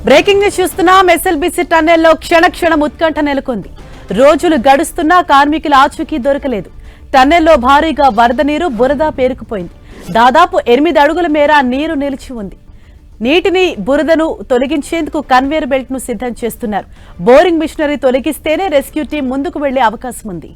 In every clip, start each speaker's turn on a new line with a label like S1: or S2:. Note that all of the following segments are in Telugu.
S1: బ్రేకింగ్ న్యూస్ చూస్తున్నాం. ఎస్ఎల్బీసీ టన్నెల్లో క్షణక్షణం ఉత్కంఠ నెలకొంది. రోజులు గడుస్తున్నా కార్మికుల ఆచూకీ దొరకలేదు. టన్నెల్లో భారీగా వరద నీరు, బురద పేరుకుపోయింది. దాదాపు 8 అడుగుల మేర నీరు నిలిచి ఉంది. నీటిని, బురదను తొలగించేందుకు కన్వేయర్ బెల్ట్ ను సిద్ధం చేస్తున్నారు. బోరింగ్ మిషనరీ తొలగిస్తేనే రెస్క్యూ టీం ముందుకు వెళ్లే అవకాశం ఉంది.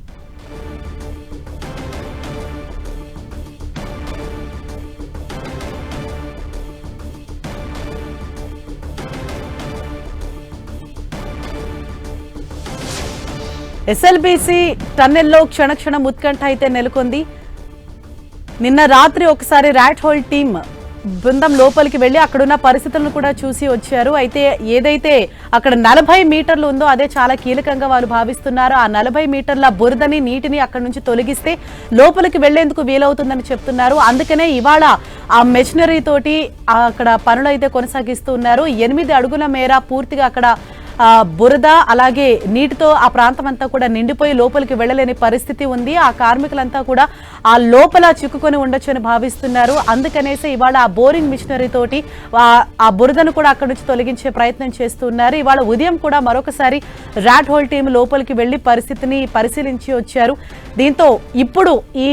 S1: ఎస్ఎల్బీసీ టన్నెల్లో క్షణక్షణం ఉత్కంఠ అయితే నెలకొంది. నిన్న రాత్రి ఒకసారి ర్యాట్ హోల్ టీమ్ బృందం లోపలికి వెళ్లి అక్కడున్న పరిస్థితులను కూడా చూసి వచ్చారు. అయితే ఏదైతే అక్కడ 40 మీటర్లు ఉందో అదే చాలా కీలకంగా వాళ్ళు భావిస్తున్నారు. ఆ 40 మీటర్ల బురదని, నీటిని అక్కడి నుంచి తొలగిస్తే లోపలికి వెళ్లేందుకు వీలవుతుందని చెప్తున్నారు. అందుకనే ఇవాళ ఆ మెషినరీ తోటి అక్కడ పనులు అయితే కొనసాగిస్తూ ఉన్నారు. 8 అడుగుల మేర పూర్తిగా అక్కడ బురద అలాగే నీటితో ఆ ప్రాంతం అంతా కూడా నిండిపోయి లోపలికి వెళ్లలేని పరిస్థితి ఉంది. ఆ కార్మికులంతా కూడా ఆ లోపల చిక్కుకొని ఉండొచ్చని భావిస్తున్నారు. అందుకనేసి ఇవాళ ఆ బోరింగ్ మిషనరీ తోటి ఆ బురదను కూడా అక్కడి నుంచి తొలగించే ప్రయత్నం చేస్తున్నారు. ఇవాళ ఉదయం కూడా మరొకసారి ర్యాట్ హోల్ టీం లోపలికి వెళ్లి పరిస్థితిని పరిశీలించి వచ్చారు. దీంతో ఇప్పుడు ఈ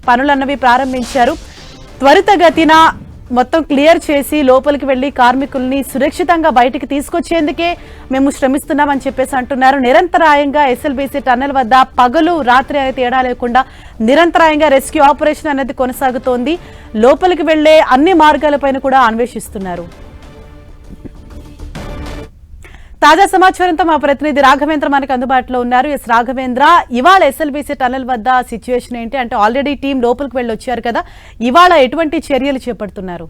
S1: పనులన్నవి ప్రారంభించారు. త్వరితగతిన మొత్తం క్లియర్ చేసి లోపలికి వెళ్లి కార్మికుల్ని సురక్షితంగా బయటికి తీసుకొచ్చేందుకే మేము శ్రమిస్తున్నామని చెప్పేసి అంటున్నారు. నిరంతరాయంగా ఎస్ఎల్బీసీ టన్నెల్ వద్ద పగలు రాత్రి అనేది తేడా లేకుండా నిరంతరాయంగా రెస్క్యూ ఆపరేషన్ అనేది కొనసాగుతోంది. లోపలికి వెళ్లే అన్ని మార్గాలపైన కూడా అన్వేషిస్తున్నారు. తాజా సమాచారంతో మా ప్రతినిధి రాఘవేంద్ర మనకు అందుబాటులో ఉన్నారు. ఎస్ రాఘవేంద్ర, ఇవాళ ఎస్ఎల్బీసీ టన్నెల్ వద్ద సిచ్యువేషన్ ఏంటి? అంటే ఆల్రెడీ టీం లోపలికి వెళ్ళి వచ్చారు కదా, ఇవాళ ఎటువంటి చర్యలు చేపడుతున్నారు?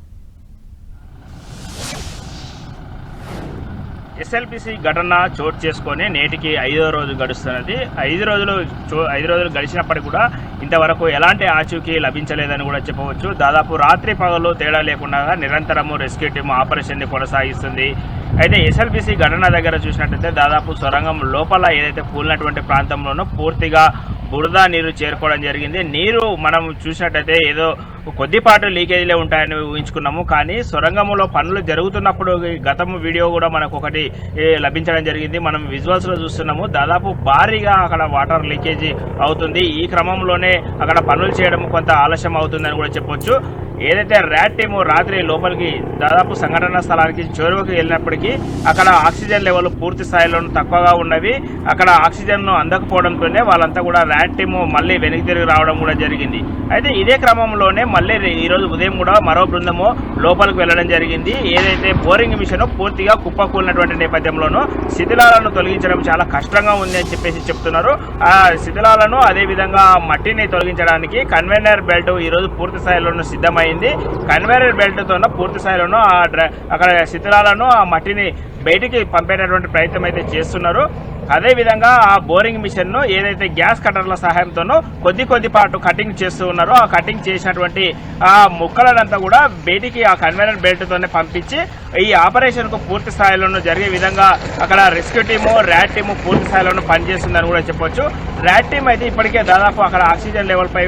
S2: ఎస్ఎల్బీసీ ఘటన చోటు చేసుకొని నేటికి 5వ రోజు గడుస్తున్నది. 5 రోజులు గడిచినప్పటికీ కూడా ఇంతవరకు ఎలాంటి ఆచూకీ లభించలేదని కూడా చెప్పవచ్చు. దాదాపు రాత్రి పగలు తేడా లేకుండా నిరంతరము రెస్క్యూ టీం ఆపరేషన్ని కొనసాగిస్తుంది. అయితే ఎస్ఎల్బీసీ ఘటన దగ్గర చూసినట్టయితే దాదాపు సొరంగం లోపల ఏదైతే కూలినటువంటి ప్రాంతంలోనూ పూర్తిగా బురద నీరు చేరుకోవడం జరిగింది. నీరు మనం చూసినట్టయితే ఏదో కొద్దిపాటు లీకేజీలే ఉంటాయని ఊహించుకున్నాము. కానీ సొరంగంలో పనులు జరుగుతున్నప్పుడు గతం వీడియో కూడా మనకు ఒకటి లభించడం జరిగింది. మనం విజువల్స్లో చూస్తున్నాము. దాదాపు భారీగా అక్కడ వాటర్ లీకేజీ అవుతుంది. ఈ క్రమంలోనే అక్కడ పనులు చేయడం కొంత ఆలస్యం అవుతుందని కూడా చెప్పొచ్చు. ఏదైతే ర్యాట్ టీము రాత్రి లోపలికి దాదాపు సంఘటన స్థలానికి చేరువకు వెళ్ళినప్పటికీ అక్కడ ఆక్సిజన్ లెవెల్ పూర్తి స్థాయిలో తక్కువగా ఉన్నవి. అక్కడ ఆక్సిజన్ను అందకపోవడంతోనే వాళ్ళంతా కూడా ర్యాట్ టీము మళ్ళీ వెనక్కి తిరిగి రావడం కూడా జరిగింది. అయితే ఇదే క్రమంలోనే మళ్ళీ ఈరోజు ఉదయం కూడా మరో బృందము లోపలికి వెళ్ళడం జరిగింది. ఏదైతే బోరింగ్ మిషన్ పూర్తిగా కుప్పకూలినటువంటి నేపథ్యంలోనూ శిథిలాలను తొలగించడం చాలా కష్టంగా ఉంది అని చెప్పేసి చెప్తున్నారు. ఆ శిథిలాలను అదేవిధంగా మట్టిని తొలగించడానికి కన్వేయర్ బెల్ట్ ఈరోజు పూర్తి స్థాయిలోనూ సిద్ధమైంది. కన్వేయర్ బెల్ట్ తో పూర్తి స్థాయిలోనూ అక్కడ శిథిలాలను, ఆ మట్టిని బయటికి పంపేటటువంటి ప్రయత్నం అయితే చేస్తున్నారు. అదేవిధంగా ఆ బోరింగ్ మిషన్ ను ఏదైతే గ్యాస్ కట్టర్ల సహాయంతోనో కొద్దిపాటు కటింగ్ చేస్తూ ఉన్నారో ఆ కటింగ్ చేసినటువంటి ఆ ముక్కలనంతా కూడా బయటికి ఆ కన్వేయర్ బెల్ట్ తోనే పంపించి ఈ ఆపరేషన్ కు పూర్తి స్థాయిలోనూ జరిగే విధంగా అక్కడ రెస్క్యూ టీము, ర్యాట్ టీము పూర్తి స్థాయిలోనూ పనిచేస్తుందని కూడా చెప్పొచ్చు. ర్యాట్ టీమ్ అయితే ఇప్పటికే దాదాపు అక్కడ ఆక్సిజన్ లెవెల్ పై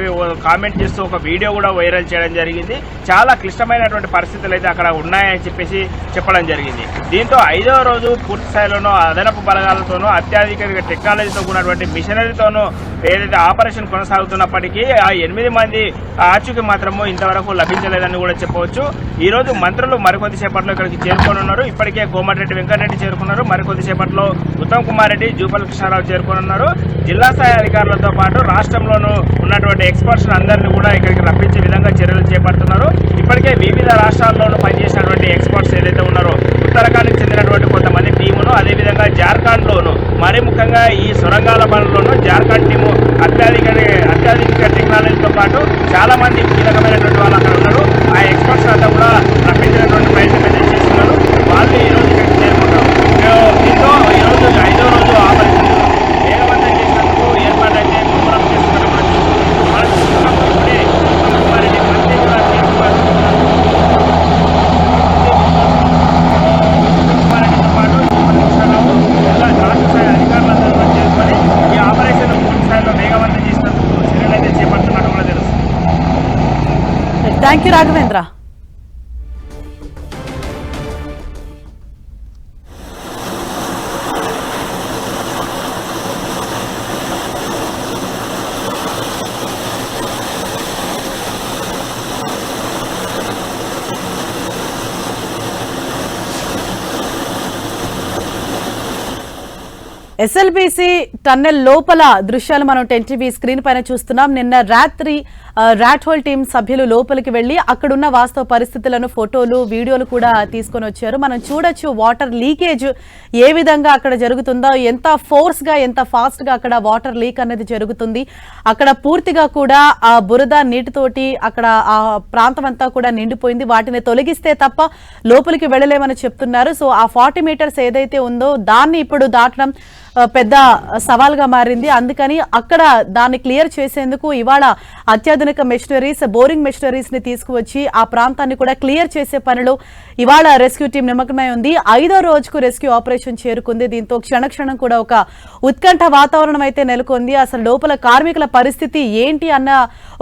S2: కామెంట్ చేస్తూ ఒక వీడియో కూడా వైరల్ చేయడం జరిగింది. చాలా క్లిష్టమైనటువంటి పరిస్థితులు అయితే అక్కడ ఉన్నాయని చెప్పేసి చెప్పడం జరిగింది. దీంతో 5వ రోజు పూర్తి స్థాయిలోనూ అదనపు బలగాలతోనూ అత్యాధునిక టెక్నాలజీతో కూడినటువంటి మిషనరీతోనూ ఏదైతే ఆపరేషన్ కొనసాగుతున్నప్పటికీ ఆ 8 మంది ఆచూకీ మాత్రము ఇంతవరకు లభించలేదని కూడా చెప్పవచ్చు. ఈ రోజు మంత్రులు మరికొద్ది సేపట్లో ఇక్కడికి చేరుకోనున్నారు. ఇప్పటికే కోమటిరెడ్డి వెంకటరెడ్డి చేరుకున్నారు. మరికొద్ది సేపట్లో ఉత్తమ్ కుమార్ రెడ్డి, జూపల్లి కృష్ణారావు చేరుకోనున్నారు. జిల్లా స్థాయి అధికారులతో పాటు రాష్ట్రంలోనూ ఉన్నటువంటి ఎక్స్పర్ట్స్ అందరినీ కూడా ఇక్కడికి రప్పించే విధంగా చర్యలు చేపడుతున్నారు. ఇప్పటికే వివిధ రాష్ట్రాల్లోనూ పనిచేసినటువంటి ఎక్స్పర్ట్స్ ఏదైతే ఉన్నారో ఉత్తరాఖండ్కి చెందినటువంటి కొంతమంది టీమును, అదేవిధంగా జార్ఖండ్లోను మరి ముఖ్యంగా ఈ సొరంగాల పనుల్లోనూ జార్ఖండ్ టీము అత్యాధునిక టెక్నాలజీతో పాటు చాలా మంది కీలకమైనటువంటి వాళ్ళు అక్కడ ఉన్నారు. ఆ ఎక్స్పర్ట్స్ అంతా కూడా రప్పించినటువంటి ప్రయత్నం అయితే చేస్తున్నారు. వాళ్ళు ఈ రోజు ఇక్కడికి చేరుకుంటారు. దీంతో ఈరోజు 5వ రోజు ఆపరేషన్ వేగవంతం చేసినందుకు ఏర్పాటు అయితే ముమ్మరం చేస్తున్నారు. మనం చూస్తున్నాం ఇప్పుడే కుమారెడ్డి మంత్రి కూడా కుమారెడ్డితో పాటు రాష్ట్ర స్థాయి అధికారులందరూ కూడా చేసుకొని ఈ ఆపరేషన్ పూర్తి స్థాయిలో వేగవంతం చేసినందుకు చర్యలు అయితే చేపడుతున్నట్టు కూడా తెలుస్తుంది.
S1: Thank you Raghavendra. SLBC tunnel లోపల దృశ్యాలు మనం 10 టీవీ స్క్రీన్ పైన చూస్తున్నాం. నిన్న రాత్రి ర్యాట్ హోల్ టీం సభ్యులు లోపలికి వెళ్లి అక్కడున్న వాస్తవ పరిస్థితులను ఫోటోలు వీడియోలు కూడా తీసుకొని వచ్చారు. మనం చూడొచ్చు వాటర్ లీకేజ్ ఏ విధంగా అక్కడ జరుగుతుందో, ఎంత ఫోర్స్ గా ఎంత ఫాస్ట్ గా అక్కడ వాటర్ లీక్ అనేది జరుగుతుంది. అక్కడ పూర్తిగా కూడా ఆ బురద నీటితోటి అక్కడ ఆ ప్రాంతం అంతా కూడా నిండిపోయింది. వాటిని తొలగిస్తే తప్ప లోపలికి వెళ్ళలేమని చెప్తున్నారు. సో ఆ 40 మీటర్స్ ఏదైతే ఉందో దాన్ని ఇప్పుడు దాటడం పెద్ద సవాల్గా మారింది. అందుకని అక్కడ దాన్ని క్లియర్ చేసేందుకు ఇవాళ అత్యాధునిక మెషినరీస్, బోరింగ్ మెషినరీస్ ని తీసుకువచ్చి ఆ ప్రాంతాన్ని కూడా క్లియర్ చేసే పనిలో ఇవాళ రెస్క్యూ టీం నిమగ్నమై ఉంది. 5వ రోజుకు రెస్క్యూ ఆపరేషన్ చేరుకుంది. దీంతో క్షణక్షణం కూడా ఒక ఉత్కంఠ వాతావరణం అయితే నెలకొంది. అసలు లోపల కార్మికుల పరిస్థితి ఏంటి అన్న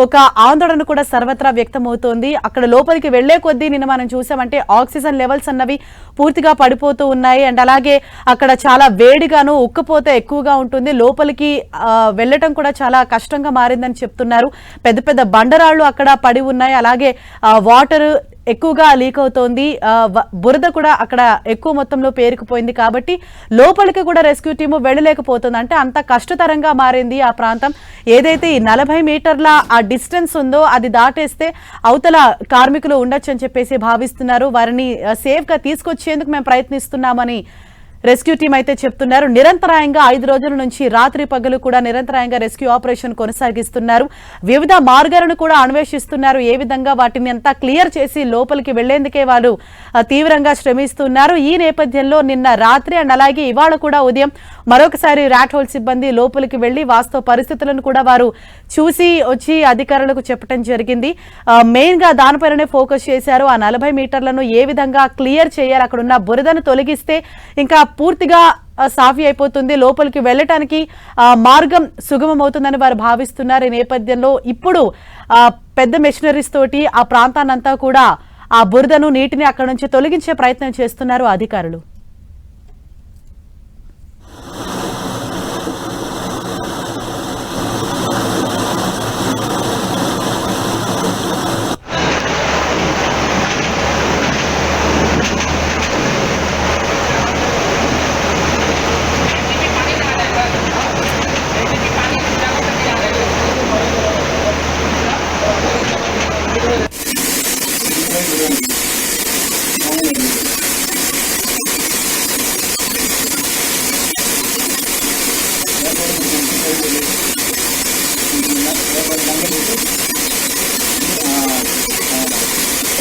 S1: ఒక ఆందోళన కూడా సర్వత్రా వ్యక్తమవుతోంది. అక్కడ లోపలికి వెళ్లే కొద్దీ నిన్న మనం చూసామంటే ఆక్సిజన్ లెవెల్స్ అన్నవి పూర్తిగా పడిపోతూ ఉన్నాయి. అండ్ అలాగే అక్కడ చాలా వేడిగాను ఉక్కపోతే ఎక్కువగా ఉంటుంది. లోపలికి వెళ్ళటం కూడా చాలా కష్టంగా మారిందని చెప్తున్నారు. పెద్ద పెద్ద బండరాళ్లు అక్కడ పడి ఉన్నాయి. అలాగే వాటర్ ఎక్కువగా లీక్ అవుతోంది. బురద కూడా అక్కడ ఎక్కువ మొత్తంలో పేరుకుపోయింది. కాబట్టి లోపలికి కూడా రెస్క్యూ టీము వెళ్ళలేకపోతుంది. అంటే అంత కష్టతరంగా మారింది ఆ ప్రాంతం. ఏదైతే ఈ 40 మీటర్ల ఆ డిస్టెన్స్ ఉందో అది దాటేస్తే అవతల కార్మికులు ఉండొచ్చు అని చెప్పేసి భావిస్తున్నారు. వారిని సేఫ్ గా తీసుకొచ్చేందుకు మేము ప్రయత్నిస్తున్నామని రెస్క్యూ టీం అయితే చెప్తున్నారు. నిరంతరాయంగా 5 రోజుల నుంచి రాత్రి పగలు కూడా నిరంతరాయంగా రెస్క్యూ ఆపరేషన్ కొనసాగిస్తున్నారు. వివిధ మార్గాలను కూడా అన్వేషిస్తున్నారు. ఏ విధంగా వాటిని అంతా క్లియర్ చేసి లోపలికి వెళ్లేందుకే వాళ్ళు తీవ్రంగా శ్రమిస్తున్నారు. ఈ నేపథ్యంలో నిన్న రాత్రి అండ్ అలాగే ఇవాళ కూడా ఉదయం మరొకసారి ర్యాట్ హోల్ సిబ్బంది లోపలికి వెళ్లి వాస్తవ పరిస్థితులను కూడా వారు చూసి వచ్చి అధికారులకు చెప్పడం జరిగింది. మెయిన్ గా దానిపైనే ఫోకస్ చేశారు. ఆ 40 మీటర్లను ఏ విధంగా క్లియర్ చేయాలి, అక్కడ ఉన్న బురదను తొలగిస్తే ఇంకా పూర్తిగా సాఫీ అయిపోతుంది, లోపలికి వెళ్ళటానికి మార్గం సుగమమవుతుందని వారు భావిస్తున్నారు. ఈ నేపథ్యంలో ఇప్పుడు పెద్ద మెషినరీస్ తోటి ఆ ప్రాంతాన్నంతా కూడా ఆ బురదను నీటిని అక్కడ నుంచి తొలగించే ప్రయత్నం చేస్తున్నారు అధికారులు.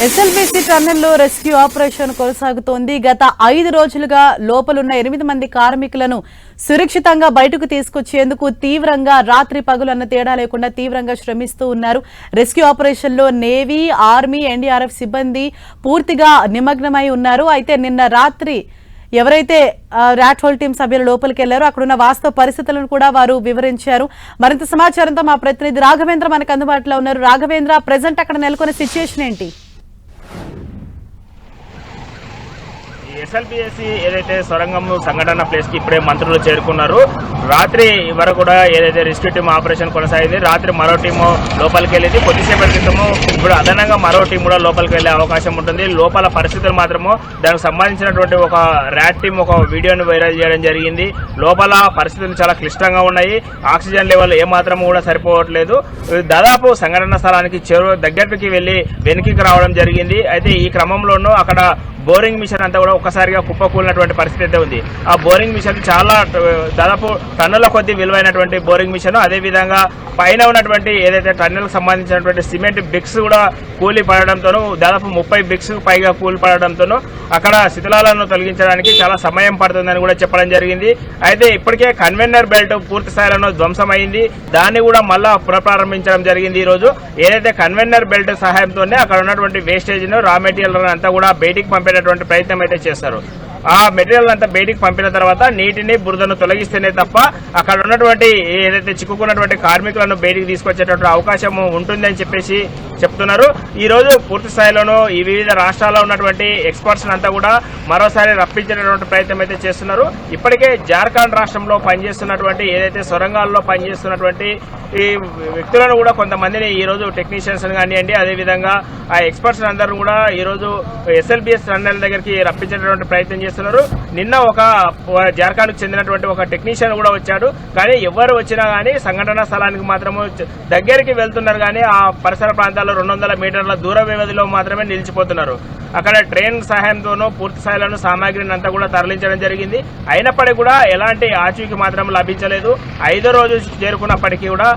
S1: ఎస్ఎల్బిసి టన్నెల్లో రెస్క్యూ ఆపరేషన్ కొనసాగుతోంది. గత 5 రోజులుగా లోపలున్న 8 మంది కార్మికులను సురక్షితంగా బయటకు తీసుకొచ్చేందుకు తీవ్రంగా రాత్రి పగలు అన్న తేడా లేకుండా తీవ్రంగా శ్రమిస్తూ ఉన్నారు. రెస్క్యూ ఆపరేషన్ లో నేవీ, ఆర్మీ, ఎన్డీఆర్ఎఫ్ సిబ్బంది పూర్తిగా నిమగ్నమై ఉన్నారు. అయితే నిన్న రాత్రి ఎవరైతే ర్యాట్ హోల్ టీం సభ్యులు లోపలికి వెళ్లారో అక్కడున్న వాస్తవ పరిస్థితులను కూడా వారు వివరించారు. మరింత సమాచారంతో మా ప్రతినిధి రాఘవేంద్ర మనకు అందుబాటులో ఉన్నారు. రాఘవేంద్ర, ప్రెజెంట్ అక్కడ నెలకొన్న సిచ్యుయేషన్ ఏంటి?
S2: ఎస్ఎల్బిసి ఏదైతే సొరంగం సంఘటన ప్లేస్ కి ఇప్పుడే మంత్రులు చేరుకున్నారు. రాత్రి వరకు కూడా ఏదైతే రెస్క్యూ టీం ఆపరేషన్ కొనసాగింది. రాత్రి మరో టీము లోపలికి వెళ్ళింది. కొద్దిసేపటి క్రితము ఇప్పుడు అదనంగా మరో టీం కూడా లోపలికి వెళ్లే అవకాశం ఉంటుంది. లోపల పరిస్థితులు మాత్రము దానికి సంబంధించినటువంటి ఒక ర్యాట్ టీం ఒక వీడియోను వైరల్ చేయడం జరిగింది. లోపల పరిస్థితులు చాలా క్లిష్టంగా ఉన్నాయి. ఆక్సిజన్ లెవెల్ ఏమాత్రం కూడా సరిపోవట్లేదు. దాదాపు సంఘటన స్థలానికి దగ్గరికి వెళ్లి వెనుకకి రావడం జరిగింది. అయితే ఈ క్రమంలోనూ అక్కడ బోరింగ్ మిషన్ అంతా కూడా ఒక్కసారిగా కుప్పకూలినటువంటి పరిస్థితి అయితే ఉంది. ఆ బోరింగ్ మిషన్ చాలా దాదాపు టన్నుల కొద్ది విలువైనటువంటి బోరింగ్ మిషన్, అదేవిధంగా పైన ఉన్నటువంటి ఏదైతే టన్నెల్కి సంబంధించినటువంటి సిమెంట్ బ్రిక్స్ కూడా కూలి పడడంతోనూ దాదాపు 30 బ్రిక్స్ పైగా కూలి పడడంతోనూ అక్కడ శిథిలాలను తొలగించడానికి చాలా సమయం పడుతుందని కూడా చెప్పడం జరిగింది. అయితే ఇప్పటికే కన్వెన్నర్ బెల్ట్ పూర్తి స్థాయిలో ధ్వంసమైంది. దాన్ని కూడా మళ్ళా పునఃప్రారంభించడం జరిగింది. ఈ రోజు ఏదైతే కన్వెన్నర్ బెల్ట్ సహాయంతోనే అక్కడ ఉన్నటువంటి వేస్టేజ్ను, రా మెటీరియల్ అంతా కూడా బయటికి పంపేటటువంటి ప్రయత్నం అయితే చేస్తారు. ఆ మెటీరియల్ అంతా బయటికి పంపిన తర్వాత నీటిని, బురదను తొలగిస్తేనే తప్ప అక్కడ ఉన్నటువంటి ఏదైతే చిక్కుకున్నటువంటి కార్మికులను బయటికి తీసుకొచ్చేటువంటి అవకాశం ఉంటుందని చెప్పేసి చెప్తున్నారు. ఈ రోజు పూర్తి స్థాయిలోనూ ఈ వివిధ రాష్ట్రాల్లో ఉన్నటువంటి ఎక్స్పర్ట్స్ అంతా కూడా మరోసారి రప్పించేటటువంటి ప్రయత్నం అయితే చేస్తున్నారు. ఇప్పటికే జార్ఖండ్ రాష్ట్రంలో పనిచేస్తున్నటువంటి ఏదైతే సొరంగాల్లో పనిచేస్తున్నటువంటి ఈ వ్యక్తులను కూడా కొంతమందిని ఈ రోజు టెక్నీషియన్స్ కానివ్వండి, అదేవిధంగా ఆ ఎక్స్పర్ట్స్ అందరూ కూడా ఈ రోజు ఎస్ఎల్బిఎస్ టన్నెల్ దగ్గరికి రప్పించేటటువంటి ప్రయత్నం చేస్తున్నారు. నిన్న ఒక జార్ఖండ్కు చెందినటువంటి ఒక టెక్నీషియన్ కూడా వచ్చాడు. కానీ ఎవరు వచ్చినా కానీ సంఘటనా స్థలానికి మాత్రము దగ్గరికి వెళ్తున్నారు. కానీ ఆ పరిసర ప్రాంతాల్లో 200 మీటర్ల దూర వ్యవధిలో మాత్రమే నిలిచిపోతున్నారు. అక్కడ ట్రైన్ సహాయంతోనూ పూర్తి స్థాయిలోనూ సామాగ్రిని అంతా కూడా తరలించడం జరిగింది. అయినప్పటికీ కూడా ఎలాంటి ఆచూకీ మాత్రం లభించలేదు. 5వ రోజు చేరుకున్నప్పటికీ కూడా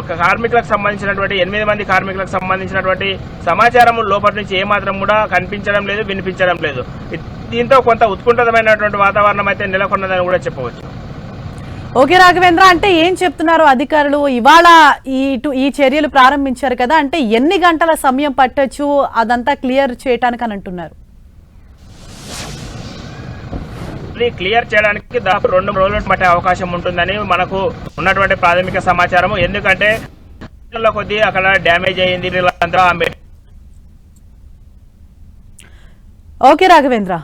S2: ఒక కార్మికులకు సంబంధించినటువంటి 8 మంది కార్మికులకు సంబంధించినటువంటి సమాచారం లోపల నుంచి ఏమాత్రం కూడా కనిపించడం లేదు, వినిపించడం లేదు. దీంతో కొంత ఉత్కంఠమైనటువంటి వాతావరణం అయితే నెలకొన్నదని కూడా చెప్పవచ్చు.
S1: ఓకే రాఘవేంద్ర, అంటే ఏం చెప్తున్నారు అధికారులు? ఇవాళ ఈ చర్యలు ప్రారంభించారు కదా, అంటే ఎన్ని గంటల సమయం పట్టొచ్చు అదంతా క్లియర్ చేయడానికి అని అంటున్నారు?
S2: క్లియర్ చేయడానికి దాదాపు 2 రోజులు పట్టే అవకాశం ఉంటుందని మనకు ఉన్నటువంటి ప్రాథమిక సమాచారం. ఎందుకంటే కొద్ది అక్కడ డ్యామేజ్ అయ్యింది.
S1: ఓకే రాఘవేంద్ర.